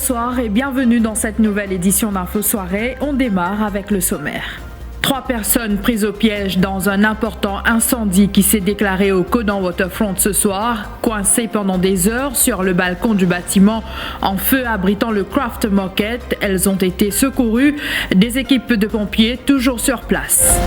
Bonsoir et bienvenue dans cette nouvelle édition d'Info Soirée. On démarre avec le sommaire. 3 personnes prises au piège dans un important incendie qui s'est déclaré au Codan Waterfront ce soir, coincées pendant des heures sur le balcon du bâtiment en feu abritant le Craft Market. Elles ont été secourues, des équipes de pompiers toujours sur place.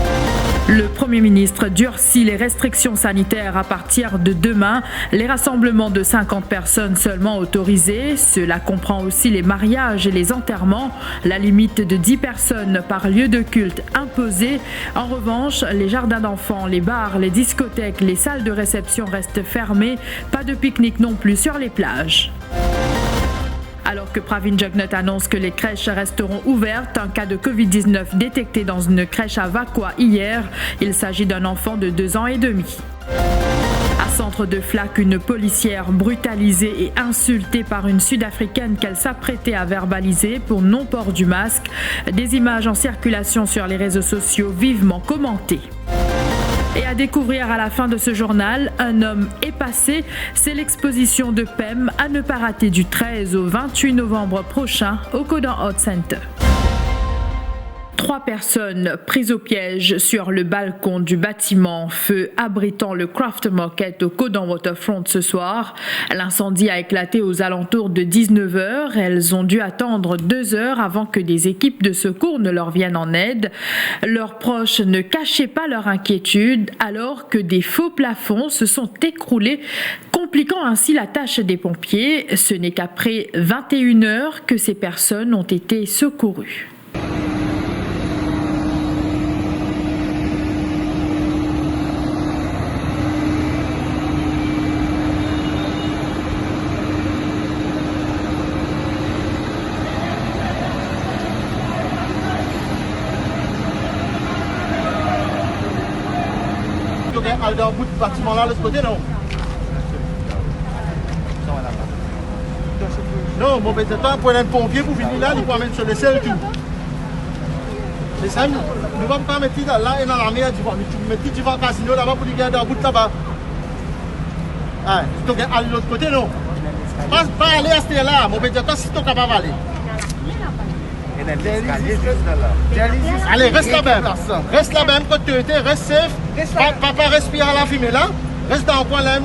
Le Premier ministre durcit les restrictions sanitaires à partir de demain. Les rassemblements de 50 personnes seulement autorisés. Cela comprend aussi les mariages et les enterrements. La limite de 10 personnes par lieu de culte imposée. En revanche, les jardins d'enfants, les bars, les discothèques, les salles de réception restent fermées. Pas de pique-nique non plus sur les plages. Alors que Pravin Jugnut annonce que les crèches resteront ouvertes, un cas de Covid-19 détecté dans une crèche à Vakwa hier. Il s'agit d'un enfant de 2 ans et demi. À Centre de Flac, une policière brutalisée et insultée par une Sud-Africaine qu'elle s'apprêtait à verbaliser pour non-port du masque. Des images en circulation sur les réseaux sociaux vivement commentées. Et à découvrir à la fin de ce journal, un homme est passé. C'est l'exposition de PEM à ne pas rater du 13 au 28 novembre prochain au Codan Hot Center. 3 personnes prises au piège sur le balcon du bâtiment en feu abritant le Craft Market au Codan Waterfront ce soir. L'incendie a éclaté aux alentours de 19h. Elles ont dû attendre 2 heures avant que des équipes de secours ne leur viennent en aide. Leurs proches ne cachaient pas leur inquiétude alors que des faux plafonds se sont écroulés, compliquant ainsi la tâche des pompiers. Ce n'est qu'après 21 heures que ces personnes ont été secourues. Dans le bout du bâtiment là, de ce côté, non? Non, mon bête, toi, pour un pompier, pour venir là, il faut mettre sur le sel tout. C'est ça, nous ne vamos pas mettre là et dans la mer, tu vas mettre du vent casino là-bas pour les gars dans le bout de là-bas. Ah, tu dois aller de l'autre côté, non? Pas aller à ce là, mon bête, toi, si tu es capable d'aller. Allez, reste là-bas. Reste là-bas, quand tu étais, reste safe. Papa respire à la fumée là. Reste dans le coin là.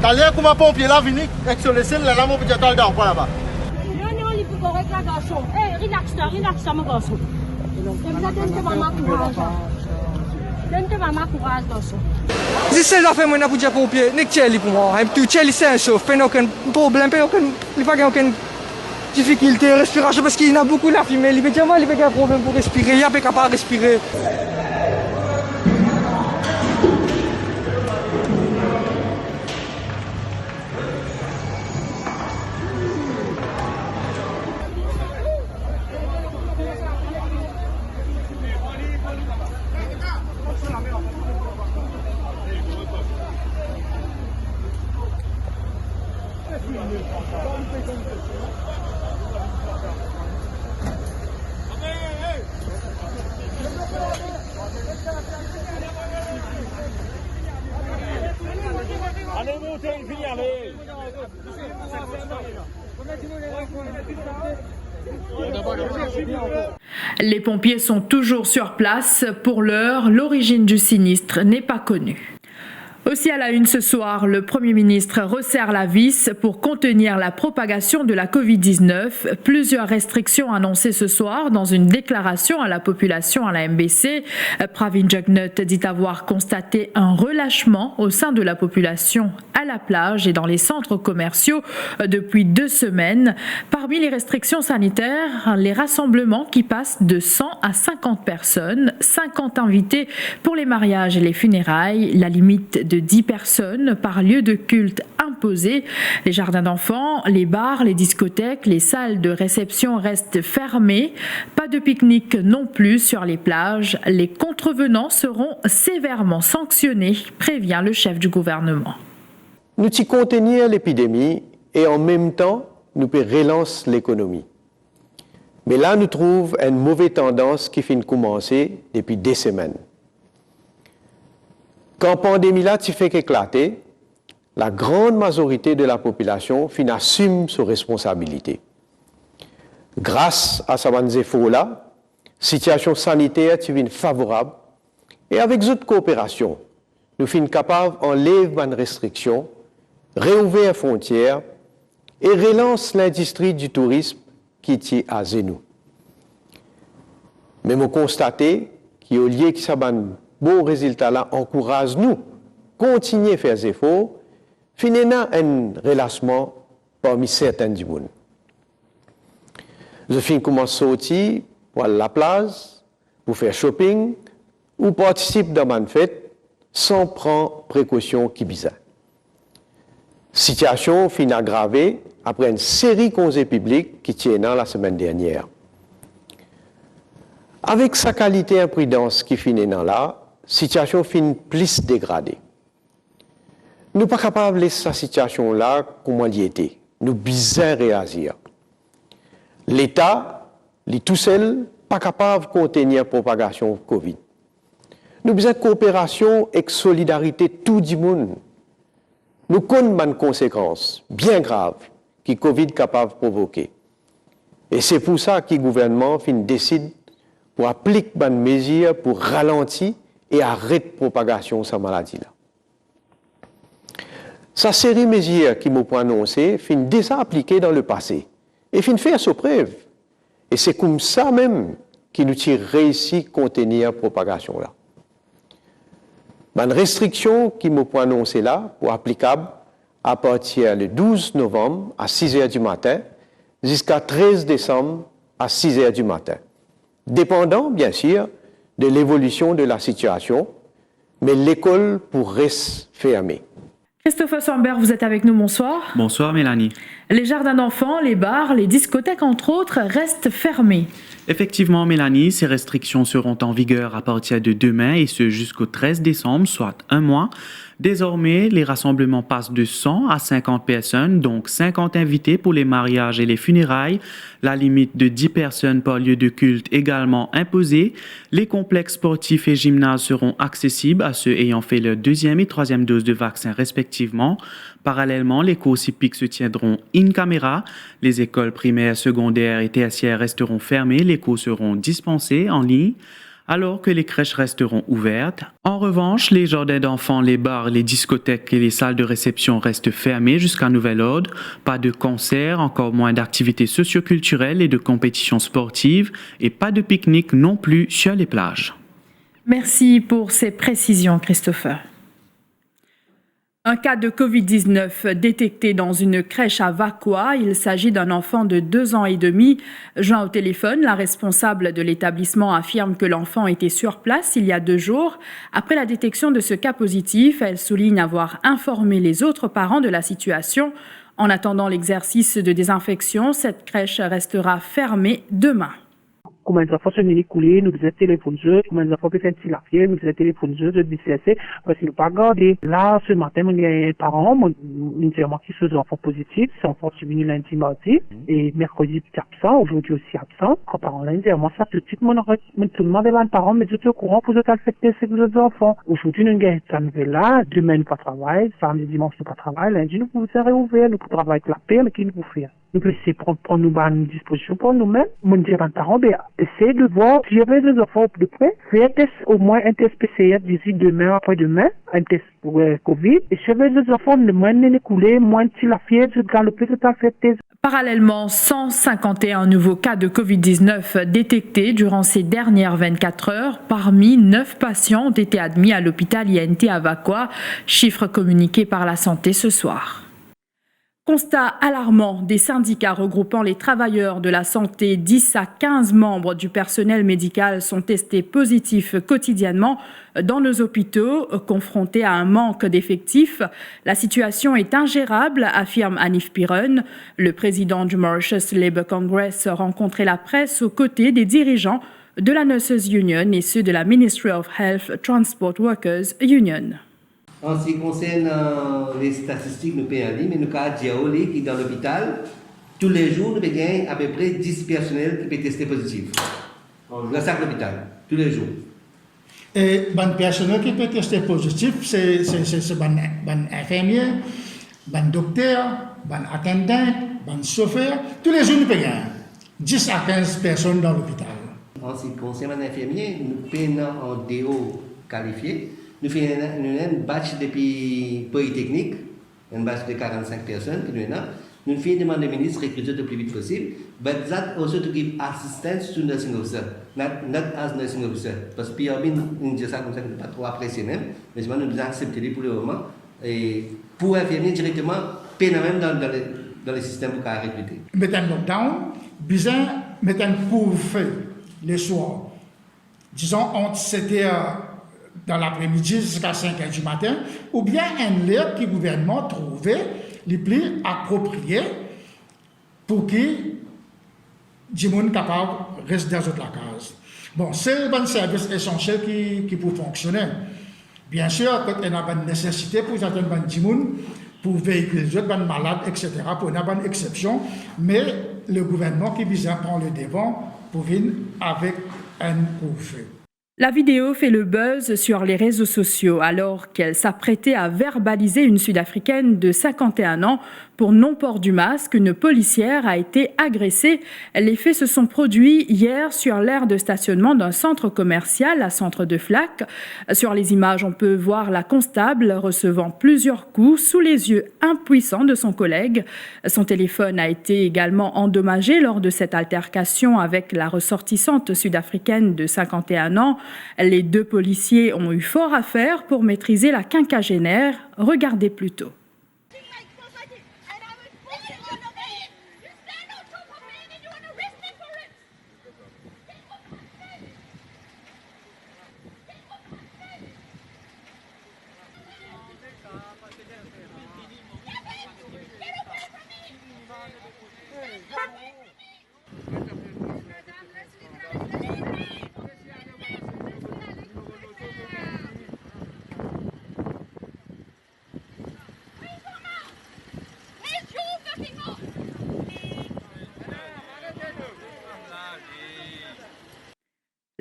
T'as l'air comme un pompier là, venu avec sur le ciel là, mon petit dans le coin là-bas. Non, il faut correct la garçon. Relax, mon garçon. Donne-toi maman courage, garçon. Si c'est la femme pour dire pompier, n'est que pour moi. Tu es c'est un sauf, pas aucun problème, pas aucune difficulté de respiration parce qu'il y a beaucoup la fumée. Il y a un problème pour respirer, il n'y a pas capable de respirer. Les pompiers sont toujours sur place. Pour l'heure, l'origine du sinistre n'est pas connue. Aussi à la une ce soir, le Premier ministre resserre la vis pour contenir la propagation de la Covid-19. Plusieurs restrictions annoncées ce soir dans une déclaration à la population à la MBC. Pravin Jugnut dit avoir constaté un relâchement au sein de la population à la plage et dans les centres commerciaux depuis 2 semaines. Parmi les restrictions sanitaires, les rassemblements qui passent de 100 à 50 personnes, 50 invités pour les mariages et les funérailles, la limite de 10 personnes par lieu de culte imposé. Les jardins d'enfants, les bars, les discothèques, les salles de réception restent fermées. Pas de pique-nique non plus sur les plages. Les contrevenants seront sévèrement sanctionnés, prévient le chef du gouvernement. Nous y contenir l'épidémie et en même temps, nous peut relancer l'économie. Mais là, nous trouvons une mauvaise tendance qui finit de commencer depuis des semaines. Quand la pandémie là fait qu'éclater, la grande majorité de la population assume ses responsabilités. Grâce à ces efforts-là, situation sanitaire est favorable et avec cette coopération, nous sommes capables d'enlever les restrictions, réouvrir les frontières et relancer l'industrie du tourisme qui est à nous. Mais nous constatons qu'au lieu que ça bon résultat là encourage nous continuer à faire des efforts, finalement un relâchement parmi certains du monde. Je finis commencer à sortir pour aller à la plage, pour faire shopping ou participer dans une fête sans prendre précaution qui bizarre. Situation fin aggravée après une série de conseils publics qui tiennent la semaine dernière. Avec sa qualité imprudence qui finit dans là, situation fin plus dégradée. Nous ne sommes pas capables de laisser cette situation-là comme elle y était. Nous besoin réagir. L'État, lui tout seul, pas capable de contenir la propagation de Covid. Nous besoin de coopération et de solidarité tout le monde. Nous connaissons les conséquences bien graves que Covid est capable de provoquer. Et c'est pour ça que le gouvernement décide pour appliquer des mesures pour ralentir et arrêter la propagation de cette maladie-là. Sa série de mesures qui m'ont annoncé fin déjà appliquée dans le passé et fin faire ses preuves. Et c'est comme ça même que nous avons réussi à contenir la propagation-là. Une restriction qui m'ont annoncé là, pour applicable à partir du 12 novembre à 6 h du matin jusqu'à 13 décembre à 6 h du matin. Dépendant, bien sûr, de l'évolution de la situation, mais l'école pourrait rester fermée. Christopher Sambert, vous êtes avec nous, bonsoir. Bonsoir Mélanie. Les jardins d'enfants, les bars, les discothèques entre autres restent fermés. Effectivement Mélanie, ces restrictions seront en vigueur à partir de demain et ce jusqu'au 13 décembre, soit un mois. Désormais, les rassemblements passent de 100 à 50 personnes, donc 50 invités pour les mariages et les funérailles. La limite de 10 personnes par lieu de culte également imposée. Les complexes sportifs et gymnases seront accessibles à ceux ayant fait leur deuxième et troisième dose de vaccin respectivement. Parallèlement, les cours hippiques se tiendront in camera. Les écoles primaires, secondaires et tertiaires resteront fermées. Les cours seront dispensés en ligne, alors que les crèches resteront ouvertes. En revanche, les jardins d'enfants, les bars, les discothèques et les salles de réception restent fermés jusqu'à nouvel ordre. Pas de concerts, encore moins d'activités socioculturelles et de compétitions sportives et pas de pique-nique non plus sur les plages. Merci pour ces précisions, Christopher. Un cas de Covid-19 détecté dans une crèche à Vakwa. Il s'agit d'un enfant de 2 ans et demi. Joint au téléphone, la responsable de l'établissement affirme que l'enfant était sur place il y a 2 jours. Après la détection de ce cas positif, elle souligne avoir informé les autres parents de la situation. En attendant l'exercice de désinfection, cette crèche restera fermée demain. Comment les enfants se couler, nous faisons téléphone jeu, comment les enfants peuvent faire la fière, nous faisons téléphone jeu, de DCSC, parce qu'ils n'ont pas gardé. Là, ce matin, il y a un parent, une qui sont enfants positifs, c'est enfant qui est venu lundi, mardi, et mercredi, était absent, aujourd'hui aussi absent. Quand parent lundi, moi, ça, tout de suite, tout le monde est là, le parent, mais je suis au courant pour affecter ces deux enfants. Aujourd'hui, nous avons cette nouvelle-là, demain, nous pas travailler, samedi, dimanche, nous pas travailler, lundi, nous pouvons se réouvrir, nous pouvons travailler avec la paix, mais qui nous pouvons faire. Nous pouvons essayer de prendre nous une disposition pour nous-mêmes. Mon dire à parents, essayez de voir si j'avais des enfants de près, faire un test, au moins un test PCR d'ici demain, après-demain, un test pour Covid. Et si j'avais des enfants de moins de couler, moins de la fièvre, je galoper tout à fait. Parallèlement, 151 nouveaux cas de Covid-19 détectés durant ces dernières 24 heures. Parmi 9 patients ont été admis à l'hôpital INT à Vakwa, chiffre communiqué par la santé ce soir. Constat alarmant, des syndicats regroupant les travailleurs de la santé, 10 à 15 membres du personnel médical sont testés positifs quotidiennement dans nos hôpitaux, confrontés à un manque d'effectifs. La situation est ingérable, affirme Hanif Piron. Le président du Mauritius Labour Congress rencontrait la presse aux côtés des dirigeants de la Nurses Union et ceux de la Ministry of Health Transport Workers Union. En ce qui concerne les statistiques, nous payons en ligne, mais nous avons dit que dans l'hôpital, tous les jours, nous avons à peu près 10 personnels qui peuvent tester positif. Dans chaque hôpital, tous les jours. Et les personnels qui peuvent tester positif, c'est les infirmiers, les docteurs, les attendants, les chauffeurs. Tous les jours, nous payons. 10 à 15 personnes dans l'hôpital. En ce qui concerne un infirmier, nous payons en DO qualifié. Nous faisons un batch depuis Polytechnique, un batch de 45 personnes que nous avons. Nous faisons demander au ministre de recruter le plus vite possible. But that also to give assistance to nursing officer, not as nursing officer. Parce que PRB, nous disons ça comme ça, nous ne pas trop apprécier même. Mais nous devons accepter pour le moment. Et pour infirmier directement, payons même dans les systèmes pour recruter. Mettre un lockdown, besoin mettre un couvre-feu les soirs. Disons, entre 7h dans l'après-midi jusqu'à 5h du matin, ou bien un lieu que le gouvernement trouvait les plus appropriés pour que les gens soient capables de rester dans la case. Bon, c'est un service essentiel qui peut fonctionner. Bien sûr, quand il y a une nécessité pour certains gens, pour véhiculer les autres malades, etc., pour une bonne exception, mais le gouvernement qui vise à prendre le devant pour venir avec un couvre-feu. La vidéo fait le buzz sur les réseaux sociaux alors qu'elle s'apprêtait à verbaliser une Sud-Africaine de 51 ans pour non-port du masque. Une policière a été agressée. Les faits se sont produits hier sur l'aire de stationnement d'un centre commercial à Centre de Flac. Sur les images, on peut voir la constable recevant plusieurs coups sous les yeux impuissants de son collègue. Son téléphone a été également endommagé lors de cette altercation avec la ressortissante sud-africaine de 51 ans. Les deux policiers ont eu fort à faire pour maîtriser la quinquagénaire. Regardez plutôt.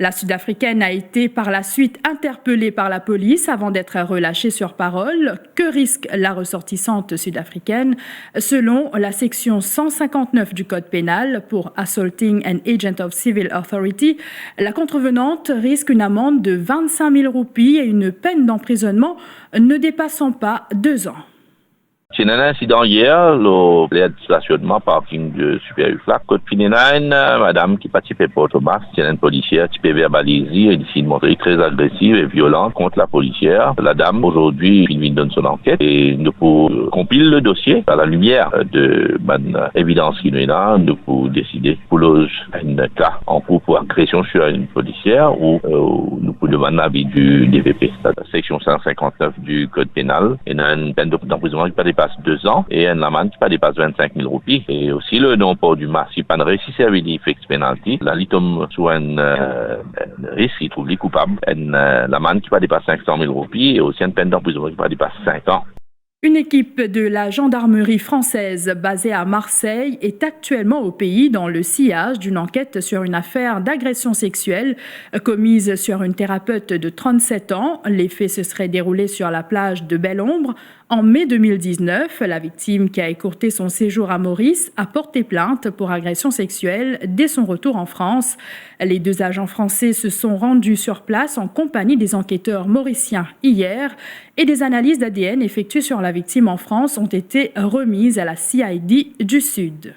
La Sud-Africaine a été par la suite interpellée par la police avant d'être relâchée sur parole. Que risque la ressortissante sud-africaine? Selon la section 159 du Code pénal pour Assaulting an Agent of Civil Authority, la contrevenante risque une amende de 25 000 roupies et une peine d'emprisonnement ne dépassant pas 2 ans. C'est un incident hier, le plaid de stationnement parking de Super Uflac. Côte Pinena, madame qui participait pas au masque, c'est une policière qui peut verbaliser et décide de montrer très agressive et violente contre la policière. La dame, aujourd'hui, il donne son enquête et nous pouvons compiler le dossier à la lumière de l'évidence qui nous est là. Nous pouvons décider pour un cas en cours pour agression sur une policière ou nous pouvons demander l'avis du DVP. La section 159 du Code pénal, il y a une peine d'emprisonnement qui peut dépasser 2 ans et une amende qui peut dépasser 25 000 roupies. Et aussi le non-port du masque, si pas de récit service d'effect penalty, la litom sur un risque, il trouve les coupables, l'amende qui peut dépasser 500 000 roupies et aussi une peine d'emprisonnement qui peut dépasser 5 ans. Une équipe de la gendarmerie française basée à Marseille est actuellement au pays dans le sillage d'une enquête sur une affaire d'agression sexuelle commise sur une thérapeute de 37 ans. Les faits se seraient déroulés sur la plage de Belle-Ombre. En mai 2019, la victime qui a écourté son séjour à Maurice a porté plainte pour agression sexuelle dès son retour en France. Les 2 agents français se sont rendus sur place en compagnie des enquêteurs mauriciens hier et des analyses d'ADN effectuées sur la victime en France ont été remises à la CID du Sud.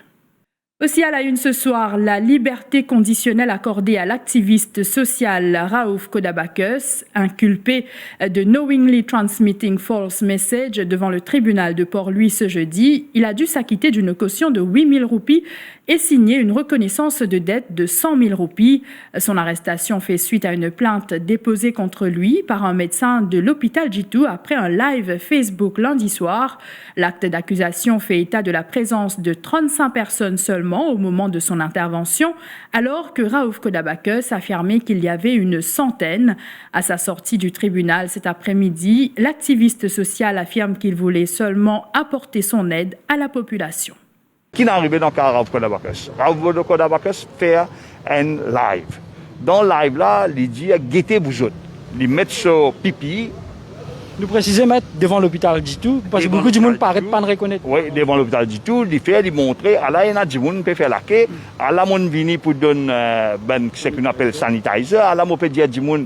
Aussi à la une ce soir, la liberté conditionnelle accordée à l'activiste social Raouf Kodabakos, inculpé de knowingly transmitting false message devant le tribunal de Port-Louis ce jeudi. Il a dû s'acquitter d'une caution de 8 000 roupies et signer une reconnaissance de dette de 100 000 roupies. Son arrestation fait suite à une plainte déposée contre lui par un médecin de l'hôpital Jitu après un live Facebook lundi soir. L'acte d'accusation fait état de la présence de 35 personnes seulement au moment de son intervention, alors que Raouf Kodabakos affirmait qu'il y avait une centaine. À sa sortie du tribunal cet après-midi, l'activiste social affirme qu'il voulait seulement apporter son aide à la population. Qui n'est arrivé dans le cas de Raouf Kodabakos? Raouf Kodabakos fait un live. Dans le live là, il dit « Guettez vous autres ». Il met sur pipi Nous précisons mettre devant l'hôpital du tout, parce que beaucoup de monde paraît pas de reconnaître. Oui, devant l'hôpital du tout, il fait, il montrer, là, il y a des gens qui peuvent faire la queue, là, on vient pour donner ce qu'on appelle sanitizer, là, on peut dire des gens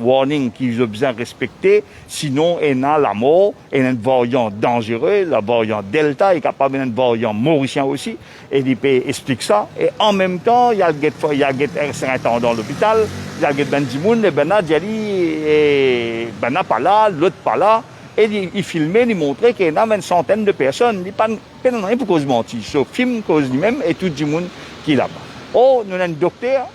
warning qu'ils ont besoin de respecter, sinon, il y a la mort, il y a un variant dangereux, le variant Delta, il est capable d'un variant mauricien aussi, et il peut expliquer ça, et en même temps, il y a un certain dans l'hôpital, il y a des gens, et ben là, pas là, l'autre pas là, et il filmait, il montrait qu'il y a une centaine de personnes. Il n'y a pas rien pour cause mentir, sauf film, cause lui-même et tout le monde qui est là-bas. Oh, nous avons un docteur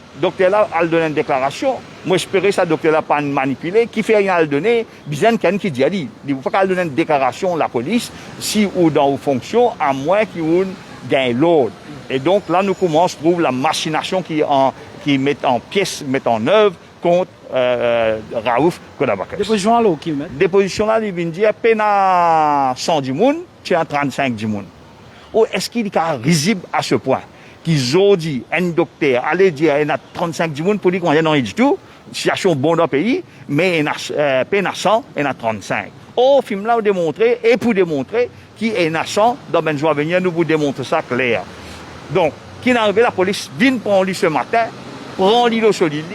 là, a donné une déclaration. Moi, j'espérais que ce docteur là pas manipuler, qui fait rien à le donner, bien quelqu'un qui dit, il ne faut pas donner une déclaration à la police, si ou dans vos fonctions, à moins qu'il y ait gain l'ordre. Et donc là, nous commençons à trouver la machination qui met en pièces, met en œuvre, contre Raouf Kodabakes. Déposition là, qui met? Déposition là, il vient dire, peine à 110 personnes, tu as 35 personnes. Ou est-ce qu'il est risible à ce point qu'ils ont dit, un docteur, allez dire, il y a 35 personnes pour dire qu'on n'y a rien du tout, situation bonne dans le pays, mais il y a peine à 100, il y a 35. Au film là, on démontrer, et pour démontrer, qu'il y a 100, dans le jour à venir, nous vous démontrons ça clair. Donc, qui est arrivé, la police vient prendre lui ce matin, prend lui au solide,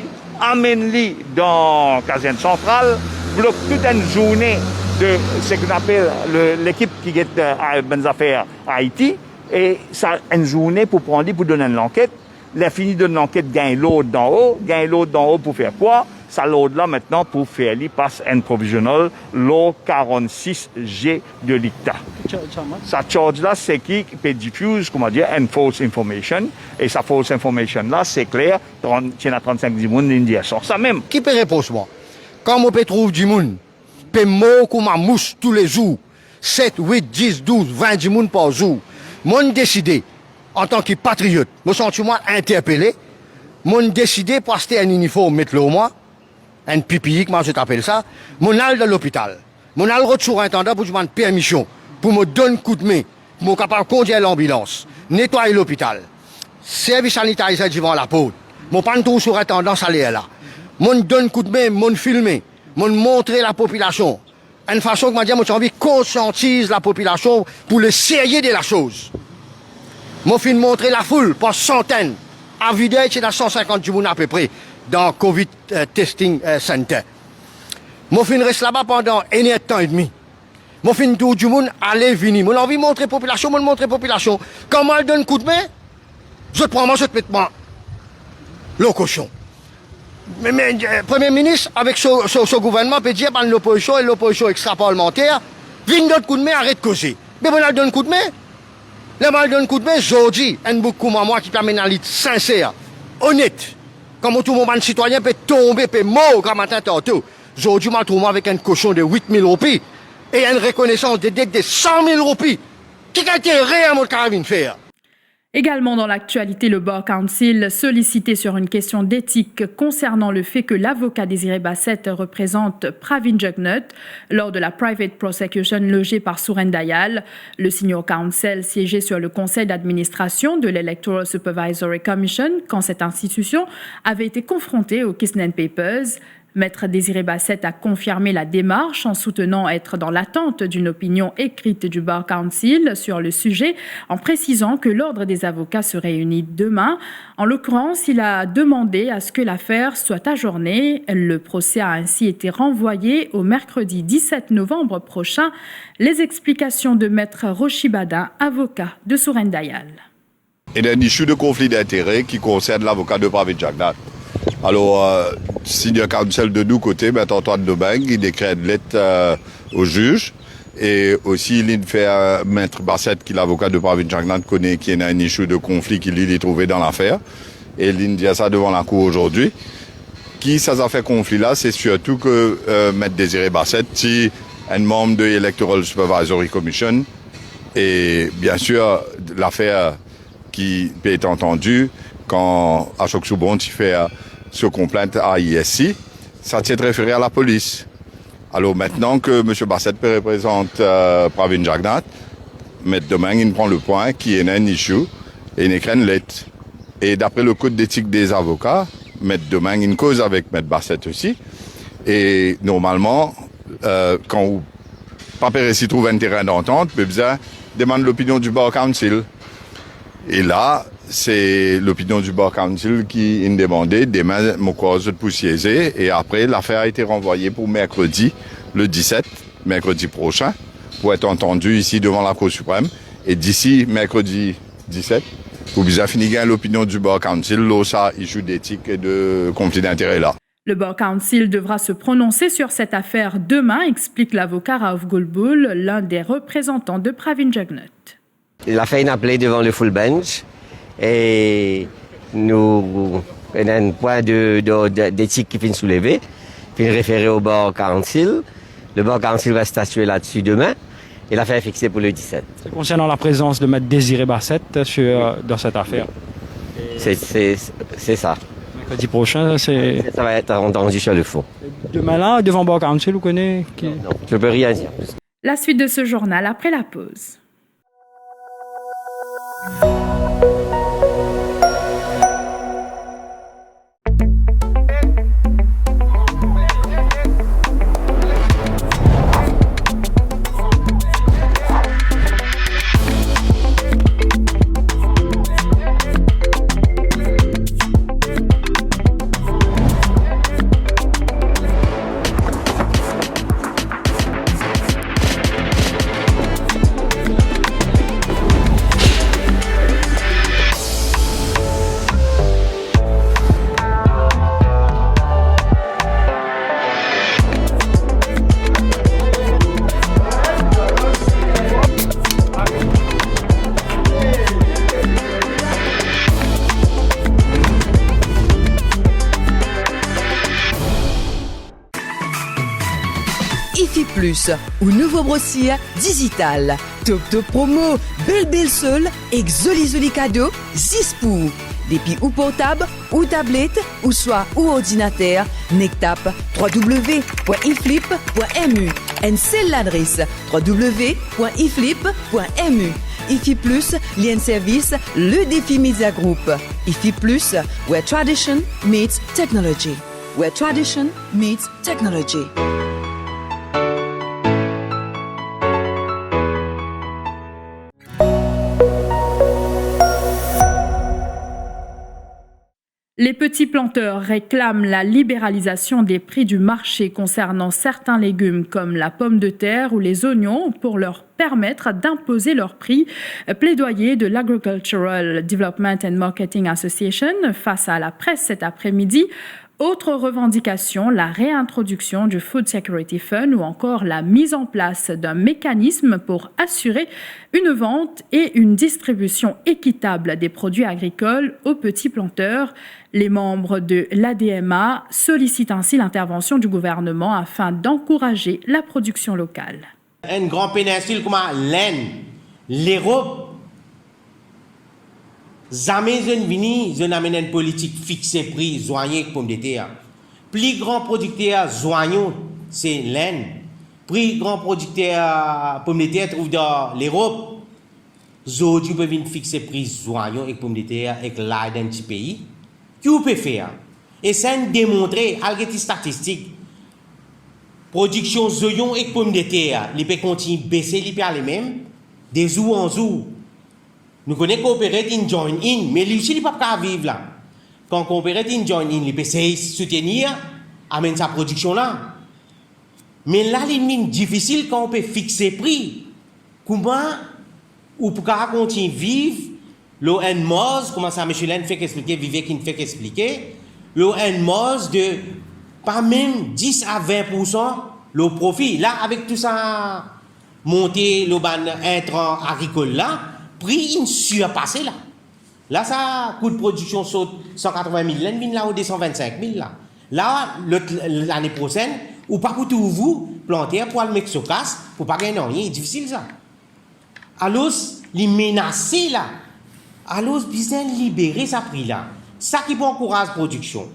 amène-les dans la caserne centrale, bloque toute une journée de ce qu'on appelle l'équipe qui est à bonnes affaires à Haïti, et ça une journée pour prendre pour donner l'enquête. La fini de l'enquête gagne l'autre d'en haut pour faire quoi? Ça l'autre là maintenant pour faire lui passe un provisionnel l'eau 46G de l'ICTA. Ça charge là c'est qui peut diffuse comment dire une false information et sa false information là c'est clair il y a 35 du monde l'Indien sort ça même. Qui peut répondre moi? Quand on peut trouver du monde, peut mort comme ma mouche tous les jours, 7, 8, 10, 12, 20 du monde par jour. Moi décidé en tant que patriote, me sens-moi interpellé, moi décidé pour acheter un uniforme mettre le moi. Un pipi, comment je t'appelle ça, mon al dans l'hôpital. Mon al retour intendant pour demander permission, pour me donner un coup de main, pour me capable conduire l'ambulance, nettoyer l'hôpital. Service sanitaire devant la peau. Mon pantou sur intendant salaire là. Mon donne coup de main, mon filmer, mon montrer la population. Une façon que m'a dit, moi j'ai envie de conscientiser la population pour le sérieux de la chose. Mon film montrer la foule par centaines. À vidéo, c'est dans 150 du monde à peu près. Dans Covid Testing Center. Mon fin reste là-bas pendant un temps et demi. Mon fin tout du monde aller venir. Mon envie de montrer population, mon montrer population. Quand moi je donne un coup de main, je prends moi, je te mets moi le cochon. Mais Premier ministre, avec ce gouvernement, peut dire par l'opposition et l'opposition extra-parlementaire, viens d'autres coup de main, arrête de causer. Mais on a donné un coup de main. Là, on donne un coup de main, je dis, un beaucoup moi qui permet une lutte sincère, honnête. Comme tout le monde citoyen peut tomber, peut mort comme matin tantôt. Aujourd'hui, je trouve avec un cochon de 8 000 roupies et une reconnaissance de dette de 100 000 roupies. Qui a été réel à mon carabine faire? Également dans l'actualité, le Bar Council sollicité sur une question d'éthique concernant le fait que l'avocat Désiré Bassett représente Pravin Jugnut lors de la private prosecution logée par Soeren Dayal. Le Senior Counsel siégeait sur le conseil d'administration de l'Electoral Supervisory Commission quand cette institution avait été confrontée aux Kisnen Papers. Maître Désiré Bassett a confirmé la démarche en soutenant être dans l'attente d'une opinion écrite du Bar Council sur le sujet, en précisant que l'Ordre des avocats se réunit demain. En l'occurrence, il a demandé à ce que l'affaire soit ajournée. Le procès a ainsi été renvoyé au mercredi 17 novembre prochain. Les explications de Maître Rochi Badin, avocat de Soeren Dayal. Il y a une issue de conflit d'intérêts qui concerne l'avocat de Pravin Jugnut. Alors, senior counsel de nous côté, Maître Antoine Domingue, il écrit une lettre au juge. Et aussi, il fait Maître Bassett, qui est l'avocat de Pravin Jugnut, connaît qui a une issue de conflit qu'il lui a trouvé dans l'affaire. Et il dit ça devant la cour aujourd'hui. Qui ça a fait conflit là, c'est surtout que Maître Désiré Bassett, si un membre de l'Electoral Supervisory Commission, et bien sûr, l'affaire qui peut être entendue, quand Ashok Soubon fait ce complainte à ISC, ça tient référé à la police. Alors maintenant que M. Bassett représente Pravin Jugnut, M. Domingue il prend le point qui est un issue et il écrit une lettre. Et d'après le code d'éthique des avocats, M. Domingue il cause avec M. Bassett aussi. Et normalement, quand vous pas s'y trouve un terrain d'entente, mais besoin demande l'opinion du Bar Council. Et là, c'est l'opinion du Bar Council qui a demandé demain mon cause de poussiéser. Et après, l'affaire a été renvoyée pour mercredi, le 17, mercredi prochain, pour être entendue ici devant la Cour suprême. Et d'ici mercredi 17, vous bien finir l'opinion du Bar Council, là, ça, issue d'éthique et de conflit d'intérêts là. Le Bar Council devra se prononcer sur cette affaire demain, explique l'avocat Raouf Goulboul, l'un des représentants de Pravin Jagnat. Il a fait une appelée devant le full bench et nous avons un point d'éthique qui finit soulevé, qui est référé au Bar Council. Le Bar Council va statuer là-dessus demain et l'affaire est fixée pour le 17. Concernant la présence de M. Désiré Bassett dans cette affaire. C'est ça. Mercredi prochain, ça va être entendu sur le fond. Demain là, devant Bar Council, vous connaissez Non, je ne peux rien dire. La suite de ce journal après la pause. Plus ou nouveau brossier digital. Top promo, belle seul, exoli cadeau, 6 pour. Depuis ou portable, ou tablette, ou soit ou ordinateur, Nectap www.iflip.mu. Et c'est l'adresse www.iflip.mu. IFI Plus, lien service, le défi Media Group. IFI Plus, where tradition meets technology. Where tradition meets technology. Les petits planteurs réclament la libéralisation des prix du marché concernant certains légumes comme la pomme de terre ou les oignons pour leur permettre d'imposer leurs prix. Plaidoyer de l'Agricultural Development and Marketing Association face à la presse cet après-midi. Autre revendication, la réintroduction du Food Security Fund ou encore la mise en place d'un mécanisme pour assurer une vente et une distribution équitable des produits agricoles aux petits planteurs. Les membres de l'ADMA sollicitent ainsi l'intervention du gouvernement afin d'encourager la production locale. Une grande péninsule comme l'Europe, jamais je ne vini, je n'amène une politique fixée prix, joignée pomme de terre. Plus grand producteur joignons, c'est l'Inde. Plus grand producteur pomme de terre trouve dans l'Europe. Aujourd'hui, peut venir fixer prix joignons et pomme de terre avec l'aide d'un petit pays. Qui vous peut faire? Et ça démontrer, avec des statistiques, production zoyon et pomme de terre, les peut continuer baisser, les peut aller même, des jours en jour. Nous connaissons Coopérative in Join In, mais lui aussi, il ne peut pas vivre là. Quand Coopérative in Join In, il peut soutenir, amène sa production là. Mais là, il est difficile quand on peut fixer prix. Comment on peut continuer à vivre, l'ONMOS, comment ça, M. Len fait expliquer, Vivek qui ne fait qu'expliquer, l'ONMOS de pas même 10 à 20% le profit. Là, avec tout ça, monter le ban intrant agricole là, prix in surpassé là. Là, ça, coût de production saute 180 000, là, là, au 225 000 là. Là, l'année prochaine, ou pas pour tout vous, planter pour le mettre sur casse, pour pas gagner rien, c'est difficile ça. Alors, les menacer là, alors, bien libérer sa prix là. Ça qui peut encourager la production.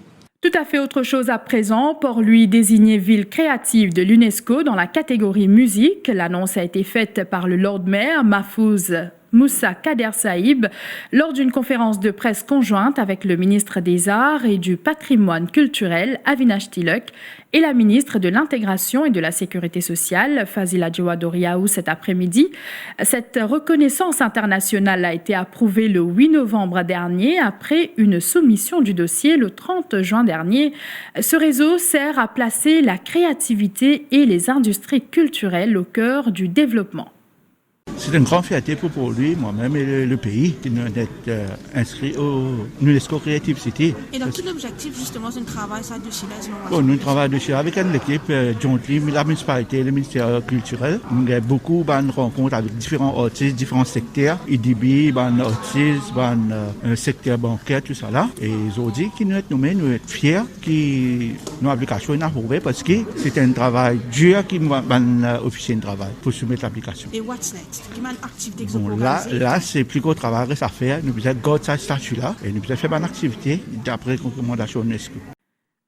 Tout à fait autre chose à présent. Port-Louis désigné ville créative de l'UNESCO dans la catégorie musique. L'annonce a été faite par le Lord Mayor Mahfouz Moussa Kader Saïb lors d'une conférence de presse conjointe avec le ministre des Arts et du Patrimoine culturel Avinash Tilak et la ministre de l'Intégration et de la Sécurité sociale Fazila Djouadoriaou cet après-midi. Cette reconnaissance internationale a été approuvée le 8 novembre dernier après une soumission du dossier le 30 juin dernier. Ce réseau sert à placer la créativité et les industries culturelles au cœur du développement. C'est une grande fierté pour lui, moi-même et le pays, qui nous est inscrit au UNESCO Creative City. Et dans tout l'objectif, justement, c'est un travail ça dessus là. Bon, nous travaillons dessus avec une équipe, la municipalité, le ministère culturel. Nous avons beaucoup de rencontres avec différents artistes, différents secteurs, IDB, artistes, secteur bancaire, tout ça là. Et ils ont dit qu'ils nous sommes fiers que nos applications sont approuvées parce que c'est un travail dur qui va officier un travail pour soumettre l'application. Et what's next? Bon, là, c'est plus gros travail à faire. Nous devons garder ce statut-là et nous devons faire une activité d'après recommandation UNESCO.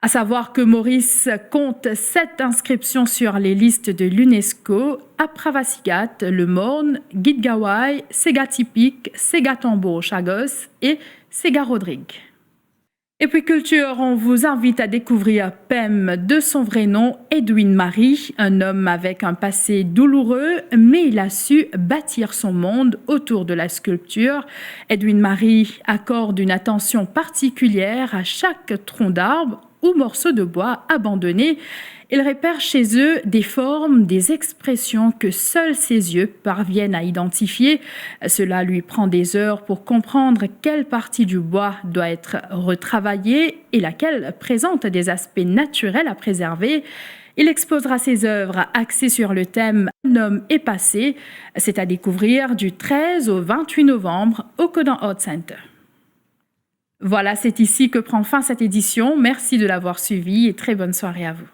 À savoir que Maurice compte 7 inscriptions sur les listes de l'UNESCO à Pravasigat, Le Morne, Guidgawai, Sega Typique, Sega Tambo Chagos et Sega Rodrigue. Et puis culture, on vous invite à découvrir Pem de son vrai nom, Edwin Marie, un homme avec un passé douloureux, mais il a su bâtir son monde autour de la sculpture. Edwin Marie accorde une attention particulière à chaque tronc d'arbre ou morceau de bois abandonné. Il repère chez eux des formes, des expressions que seuls ses yeux parviennent à identifier. Cela lui prend des heures pour comprendre quelle partie du bois doit être retravaillée et laquelle présente des aspects naturels à préserver. Il exposera ses œuvres axées sur le thème « Un homme est passé ». C'est à découvrir du 13 au 28 novembre au Kodan Art Center. Voilà, c'est ici que prend fin cette édition. Merci de l'avoir suivi et très bonne soirée à vous.